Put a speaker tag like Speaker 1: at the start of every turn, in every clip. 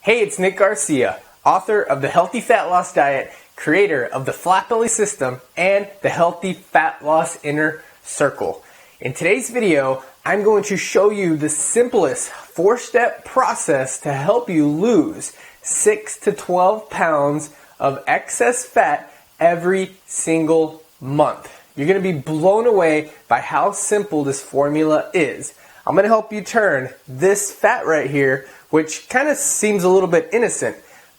Speaker 1: Hey, it's Nick Garcia, author of The Healthy Fat Loss Diet, creator of the Flat Belly System, and the Healthy Fat Loss Inner Circle. In today's video, I'm going to show you the simplest 4-step process to help you lose 6 to 12 pounds of excess fat every single month. You're going to be blown away by how simple this formula is. I'm going to help you turn this fat right here, which kind of seems a little bit innocent,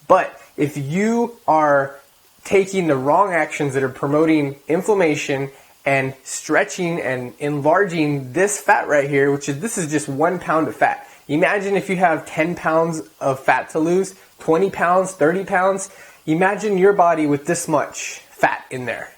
Speaker 1: but if you are taking the wrong actions that are promoting inflammation and stretching and enlarging this fat right here, this is just 1 pound of fat. Imagine if you have 10 pounds of fat to lose, 20 pounds, 30 pounds. Imagine your body with this much fat in there.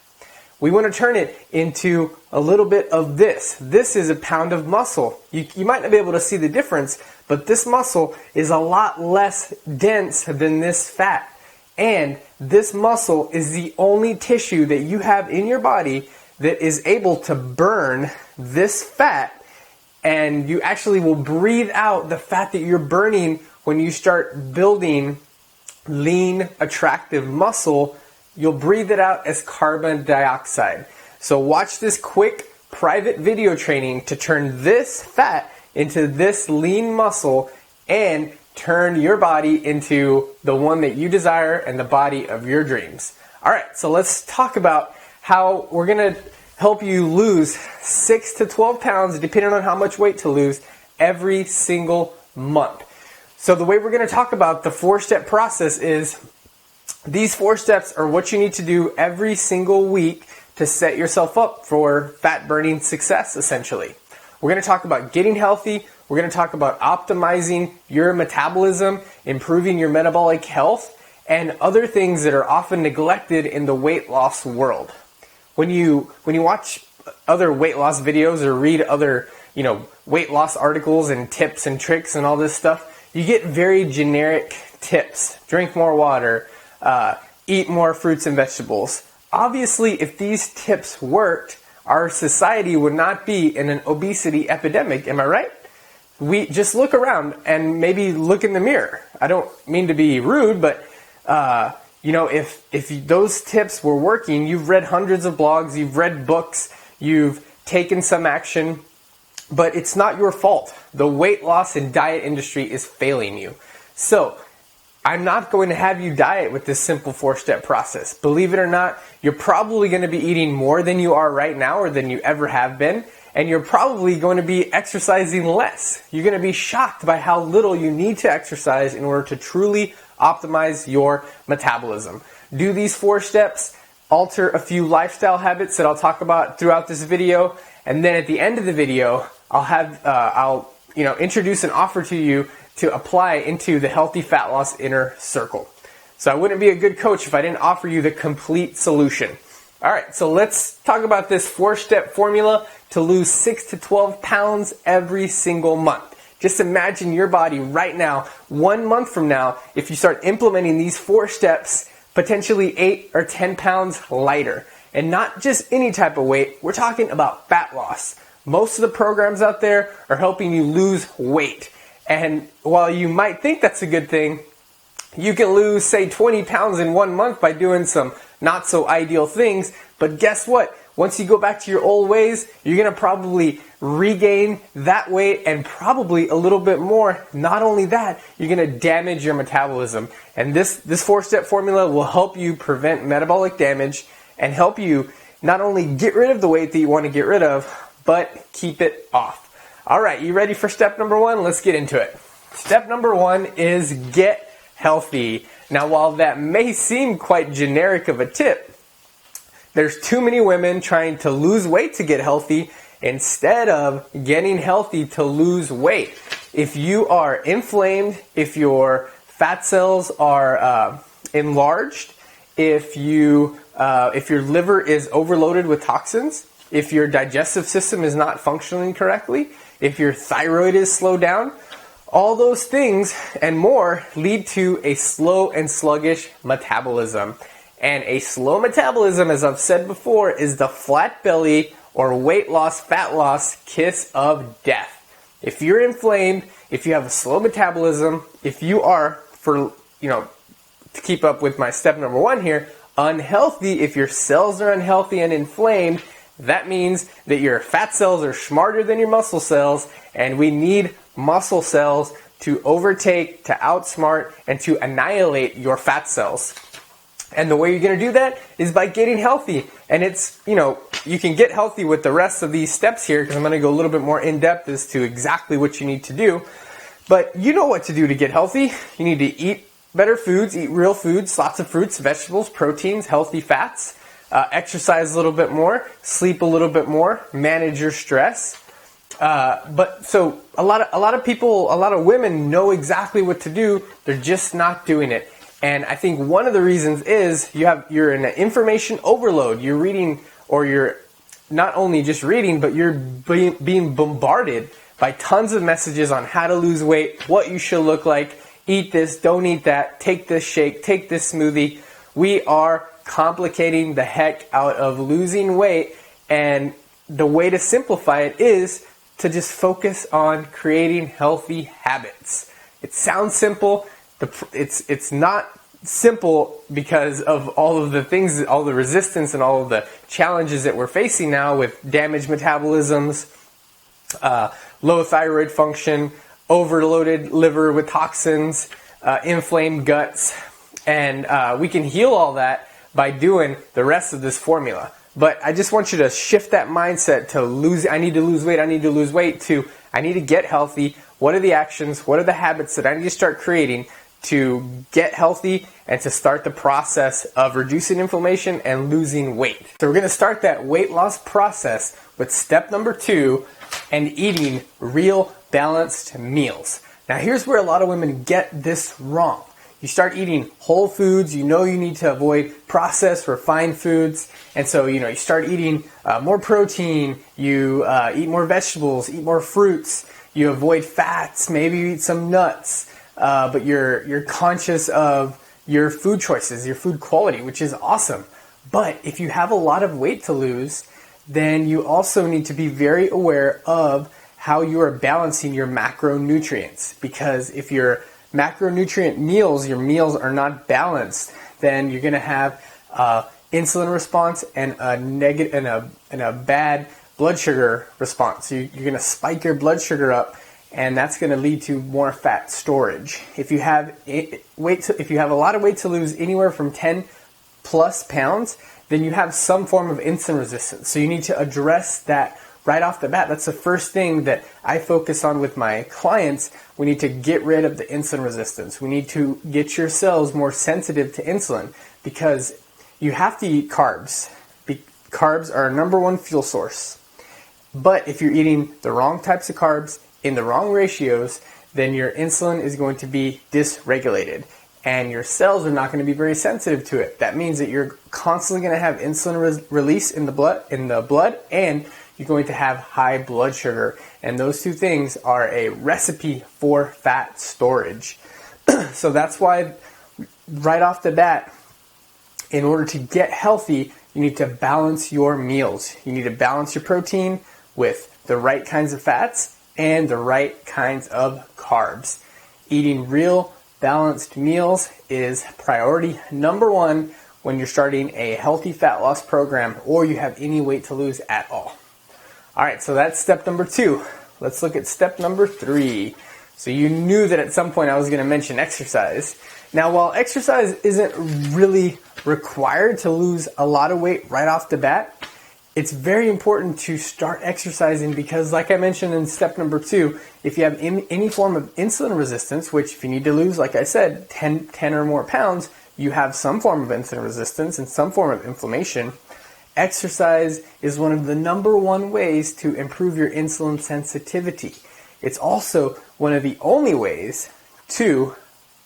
Speaker 1: We want to turn it into a little bit of this. This is a pound of muscle. You might not be able to see the difference, but this muscle is a lot less dense than this fat. And this muscle is the only tissue that you have in your body that is able to burn this fat, and you actually will breathe out the fat that you're burning when you start building lean, attractive muscle. You'll breathe it out as carbon dioxide. So watch this quick private video training to turn this fat into this lean muscle and turn your body into the one that you desire and the body of your dreams. All right, so let's talk about how we're going to help you lose 6 to 12 pounds, depending on how much weight to lose, every single month. So the way we're going to talk about the 4-step process is these 4 steps are what you need to do every single week to set yourself up for fat burning success, essentially. We're going to talk about getting healthy. We're going to talk about optimizing your metabolism, improving your metabolic health, and other things that are often neglected in the weight loss world. When you watch other weight loss videos or read other, weight loss articles and tips and tricks and all this stuff, you get very generic tips. Drink more water, eat more fruits and vegetables. Obviously, if these tips worked, our society would not be in an obesity epidemic. Am I right? We just look around and maybe look in the mirror. I don't mean to be rude, but if those tips were working, you've read hundreds of blogs, you've read books, you've taken some action, but it's not your fault. The weight loss and diet industry is failing you. So I'm not going to have you diet with this simple 4-step process. Believe it or not, you're probably going to be eating more than you are right now or than you ever have been, and you're probably going to be exercising less. You're going to be shocked by how little you need to exercise in order to truly optimize your metabolism. Do these 4 steps, alter a few lifestyle habits that I'll talk about throughout this video, and then at the end of the video, I'll introduce an offer to you to apply into the Healthy Fat Loss Inner Circle. So I wouldn't be a good coach if I didn't offer you the complete solution. All right, so let's talk about this 4-step formula to lose 6 to 12 pounds every single month. Just imagine your body right now, 1 month from now, if you start implementing these 4 steps, potentially 8 or 10 pounds lighter. And not just any type of weight, we're talking about fat loss. Most of the programs out there are helping you lose weight. And while you might think that's a good thing, you can lose, say, 20 pounds in 1 month by doing some not so ideal things. But guess what? Once you go back to your old ways, you're going to probably regain that weight and probably a little bit more. Not only that, you're going to damage your metabolism. And this 4-step formula will help you prevent metabolic damage and help you not only get rid of the weight that you want to get rid of, but keep it off. All right, you ready for step number 1? Let's get into it. Step number 1 is get healthy. Now, while that may seem quite generic of a tip, there's too many women trying to lose weight to get healthy instead of getting healthy to lose weight. If you are inflamed, if your fat cells are enlarged, if your liver is overloaded with toxins, if your digestive system is not functioning correctly, if your thyroid is slowed down, all those things and more lead to a slow and sluggish metabolism. And a slow metabolism, as I've said before, is the flat belly or weight loss, fat loss kiss of death. If you're inflamed, if you have a slow metabolism, if you are for, to keep up with my step number 1 here, unhealthy, if your cells are unhealthy and inflamed, that means that your fat cells are smarter than your muscle cells, and we need muscle cells to overtake, to outsmart, and to annihilate your fat cells. And the way you're going to do that is by getting healthy. And it's, you can get healthy with the rest of these steps here, because I'm going to go a little bit more in depth as to exactly what you need to do. But you know what to do to get healthy. You need to eat better foods, eat real foods, lots of fruits, vegetables, proteins, healthy fats, exercise a little bit more, sleep a little bit more, manage your stress. But so a lot of people, a lot of women know exactly what to do. They're just not doing it. And I think one of the reasons is you're in an information overload. You're reading, or you're not only just reading, but you're being bombarded by tons of messages on how to lose weight, what you should look like, eat this, don't eat that, take this shake, take this smoothie. We are complicating the heck out of losing weight, and the way to simplify it is to just focus on creating healthy habits. It sounds simple. It's not simple because of all of the things, all the resistance and all of the challenges that we're facing now with damaged metabolisms, low thyroid function, overloaded liver with toxins, inflamed guts, and we can heal all that by doing the rest of this formula. But I just want you to shift that mindset to I need to lose weight, to I need to get healthy. What are the actions? What are the habits that I need to start creating to get healthy and to start the process of reducing inflammation and losing weight? So we're going to start that weight loss process with step number 2, and eating real balanced meals. Now here's where a lot of women get this wrong. You start eating whole foods, you need to avoid processed, refined foods, and so you start eating more protein, you eat more vegetables, eat more fruits, you avoid fats, maybe you eat some nuts, but you're conscious of your food choices, your food quality, which is awesome. But if you have a lot of weight to lose, then you also need to be very aware of how you are balancing your macronutrients, because if your macronutrient meals, your meals are not balanced, then you're going to have insulin response and a bad blood sugar response. So you're going to spike your blood sugar up, and that's going to lead to more fat storage. If you have a lot of weight to lose, anywhere from 10 plus pounds, then you have some form of insulin resistance. So you need to address that right off the bat. That's the first thing that I focus on with my clients. We need to get rid of the insulin resistance. We need to get your cells more sensitive to insulin, because you have to eat carbs. Carbs are our number one fuel source. But if you're eating the wrong types of carbs in the wrong ratios, then your insulin is going to be dysregulated, and your cells are not going to be very sensitive to it. That means that you're constantly going to have insulin release in the blood, and you're going to have high blood sugar. And those two things are a recipe for fat storage. So that's why right off the bat, in order to get healthy, you need to balance your meals. You need to balance your protein with the right kinds of fats and the right kinds of carbs. Eating real balanced meals is priority number 1 when you're starting a healthy fat loss program or you have any weight to lose at all. All right, so that's step number 2. Let's look at step number 3. So you knew that at some point I was going to mention exercise. Now, while exercise isn't really required to lose a lot of weight right off the bat, it's very important to start exercising, because like I mentioned in step number 2, if you have any form of insulin resistance, which if you need to lose, like I said, 10 or more pounds, you have some form of insulin resistance and some form of inflammation. Exercise is one of the number 1 ways to improve your insulin sensitivity. It's also one of the only ways to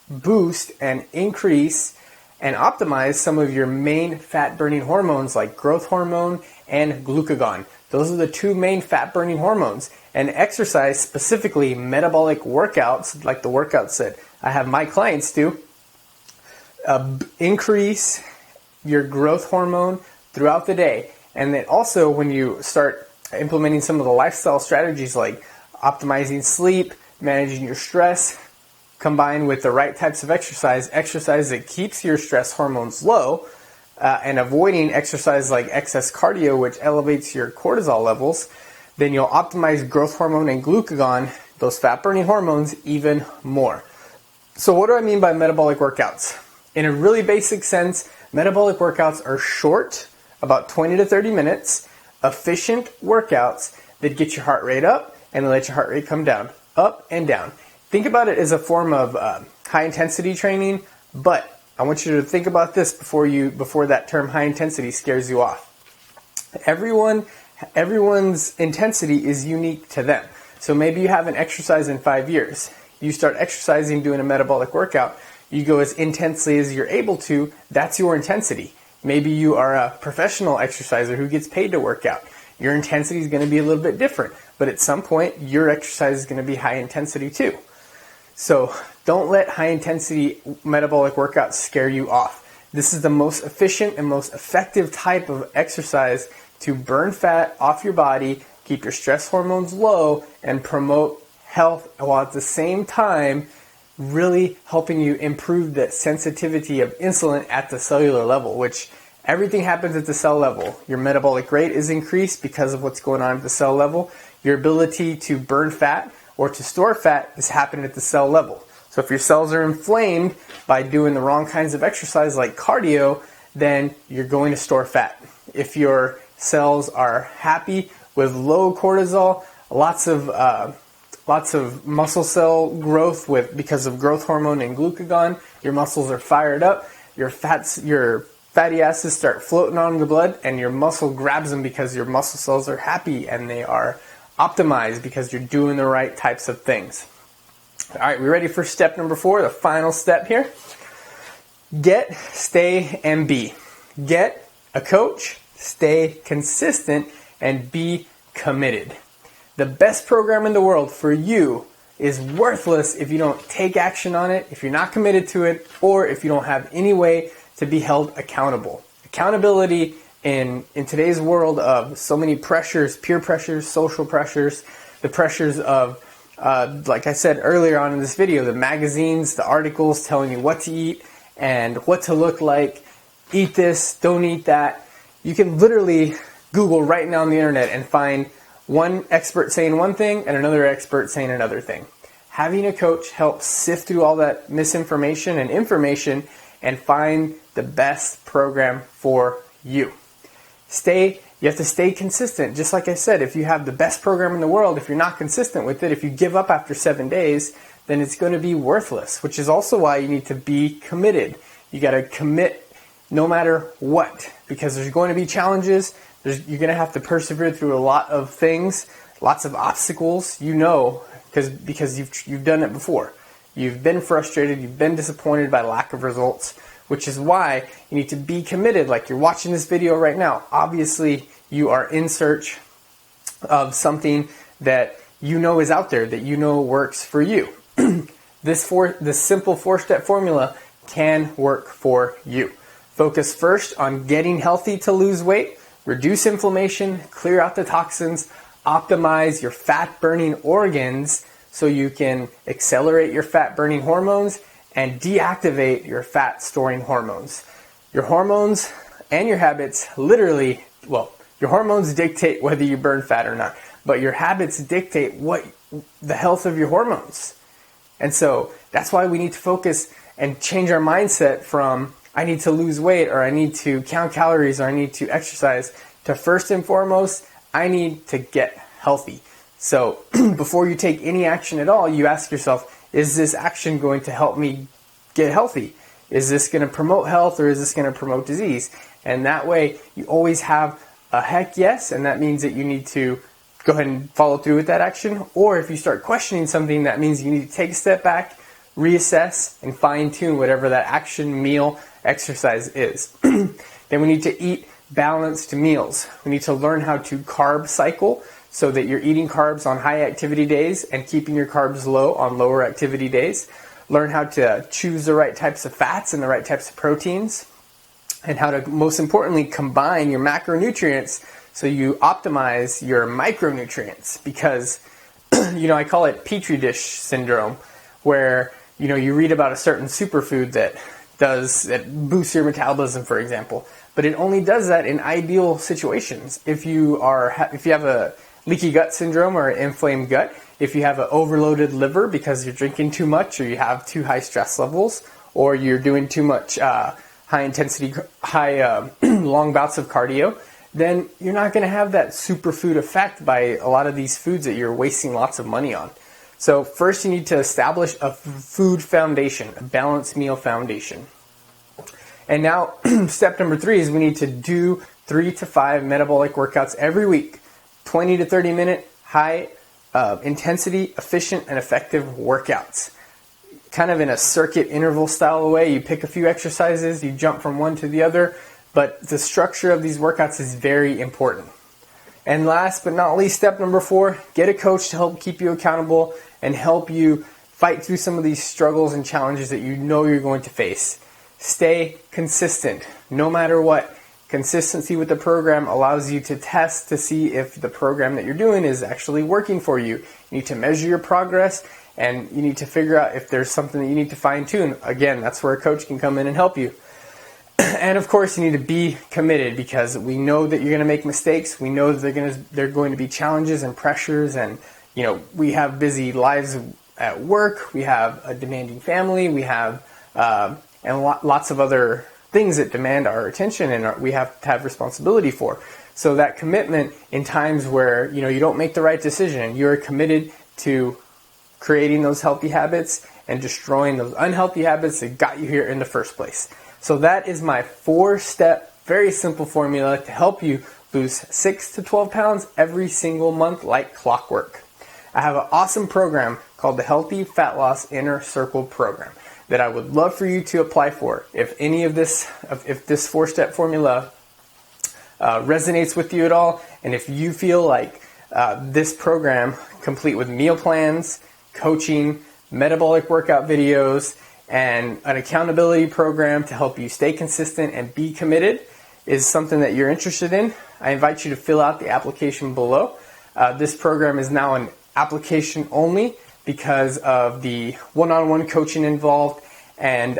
Speaker 1: boost and increase and optimize some of your main fat-burning hormones like growth hormone and glucagon. Those are the 2 main fat-burning hormones. And exercise, specifically metabolic workouts, like the workouts that I have my clients do, increase your growth hormone throughout the day. And then also when you start implementing some of the lifestyle strategies like optimizing sleep, managing your stress, combined with the right types of exercise that keeps your stress hormones low, and avoiding exercise like excess cardio, which elevates your cortisol levels, then you'll optimize growth hormone and glucagon, those fat burning hormones, even more. So what do I mean by metabolic workouts? In a really basic sense, metabolic workouts are short, about 20 to 30 minutes, efficient workouts that get your heart rate up and let your heart rate come down, up and down. Think about it as a form of high intensity training, but I want you to think about this before that term high intensity scares you off. Everyone's intensity is unique to them. So maybe you haven't exercised in 5 years. You start exercising, doing a metabolic workout, you go as intensely as you're able to, that's your intensity. Maybe you are a professional exerciser who gets paid to work out. Your intensity is going to be a little bit different, but at some point your exercise is going to be high intensity too. So don't let high intensity metabolic workouts scare you off. This is the most efficient and most effective type of exercise to burn fat off your body, keep your stress hormones low, and promote health, while at the same time really helping you improve the sensitivity of insulin at the cellular level, which everything happens at the cell level. Your metabolic rate is increased because of what's going on at the cell level. Your ability to burn fat or to store fat is happening at the cell level. So if your cells are inflamed by doing the wrong kinds of exercise like cardio, then you're going to store fat. If your cells are happy with low cortisol, lots of muscle cell growth because of growth hormone and glucagon, your muscles are fired up, your fatty acids start floating on the blood, and your muscle grabs them because your muscle cells are happy and they are optimized because you're doing the right types of things. All right, we ready for step number 4, the final step here? Get, stay, and be. Get a coach, stay consistent, and be committed. The best program in the world for you is worthless if you don't take action on it, if you're not committed to it, or if you don't have any way to be held accountable. Accountability in today's world of so many pressures, peer pressures, social pressures, the pressures of, like I said earlier on in this video, the magazines, the articles telling you what to eat and what to look like, eat this, don't eat that. You can literally Google right now on the internet and find one expert saying one thing and another expert saying another thing. Having a coach helps sift through all that misinformation and information and find the best program for you. You have to stay consistent. Just like I said, if you have the best program in the world, if you're not consistent with it, if you give up after 7 days, then it's going to be worthless, which is also why you need to be committed. You got to commit no matter what, because there's going to be challenges. You're going to have to persevere through a lot of things, lots of obstacles, because you've done it before. You've been frustrated, you've been disappointed by lack of results, which is why you need to be committed. Like you're watching this video right now. Obviously, you are in search of something that you know is out there, that you know works for you. This simple 4-step formula can work for you. Focus first on getting healthy to lose weight, reduce inflammation, clear out the toxins, optimize your fat-burning organs so you can accelerate your fat-burning hormones and deactivate your fat-storing hormones. Your hormones and your habits your hormones dictate whether you burn fat or not, but your habits dictate the health of your hormones. And so that's why we need to focus and change our mindset from I need to lose weight, or I need to count calories, or I need to exercise, to first and foremost, I need to get healthy. So before you take any action at all, you ask yourself, is this action going to help me get healthy? Is this going to promote health, or is this going to promote disease? And that way you always have a heck yes, and that means that you need to go ahead and follow through with that action. Or if you start questioning something, that means you need to take a step back, reassess, and fine-tune whatever that action, meal, exercise is. Then we need to eat balanced meals. We need to learn how to carb cycle so that you're eating carbs on high activity days and keeping your carbs low on lower activity days. Learn how to choose the right types of fats and the right types of proteins, and how to, most importantly, combine your macronutrients so you optimize your micronutrients. Because, I call it Petri dish syndrome, where you read about a certain superfood that boosts your metabolism, for example, but it only does that in ideal situations. If you have a leaky gut syndrome or an inflamed gut, if you have an overloaded liver because you're drinking too much, or you have too high stress levels, or you're doing too much high intensity, long bouts of cardio, then you're not going to have that superfood effect by a lot of these foods that you're wasting lots of money on. So first you need to establish a food foundation, a balanced meal foundation. And now step number 3 is we need to do 3 to 5 metabolic workouts every week. 20 to 30 minute high intensity, efficient, and effective workouts. Kind of in a circuit interval style way. You pick a few exercises, you jump from one to the other, but the structure of these workouts is very important. And last but not least, step number 4, get a coach to help keep you accountable and help you fight through some of these struggles and challenges that you know you're going to face. Stay consistent, no matter what. Consistency with the program allows you to test to see if the program that you're doing is actually working for you. You need to measure your progress, and you need to figure out if there's something that you need to fine tune. Again, that's where a coach can come in and help you. And of course, you need to be committed, because we know that you're going to make mistakes. We know that they're going to be challenges and pressures, and we have busy lives at work. We have a demanding family. We have lots of other things that demand our attention, and we have to have responsibility for. So that commitment in times where you don't make the right decision, you're committed to creating those healthy habits and destroying those unhealthy habits that got you here in the first place. So that is my 4-step, very simple formula to help you lose 6 to 12 pounds every single month like clockwork. I have an awesome program called the Healthy Fat Loss Inner Circle Program that I would love for you to apply for. If this 4-step formula resonates with you at all, and if you feel like this program, complete with meal plans, coaching, metabolic workout videos, and an accountability program to help you stay consistent and be committed, is something that you're interested in, I invite you to fill out the application below. This program is now an application only because of the one-on-one coaching involved and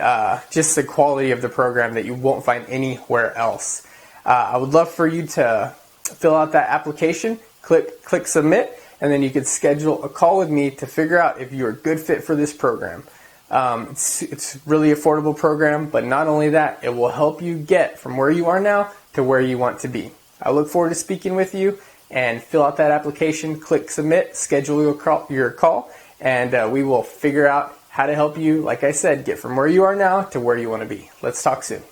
Speaker 1: just the quality of the program that you won't find anywhere else. I would love for you to fill out that application, click submit, and then you can schedule a call with me to figure out if you're a good fit for this program. It's really affordable program, but not only that, it will help you get from where you are now to where you want to be. I look forward to speaking with you, and fill out that application, click submit, schedule your call, and we will figure out how to help you, like I said, get from where you are now to where you want to be. Let's talk soon.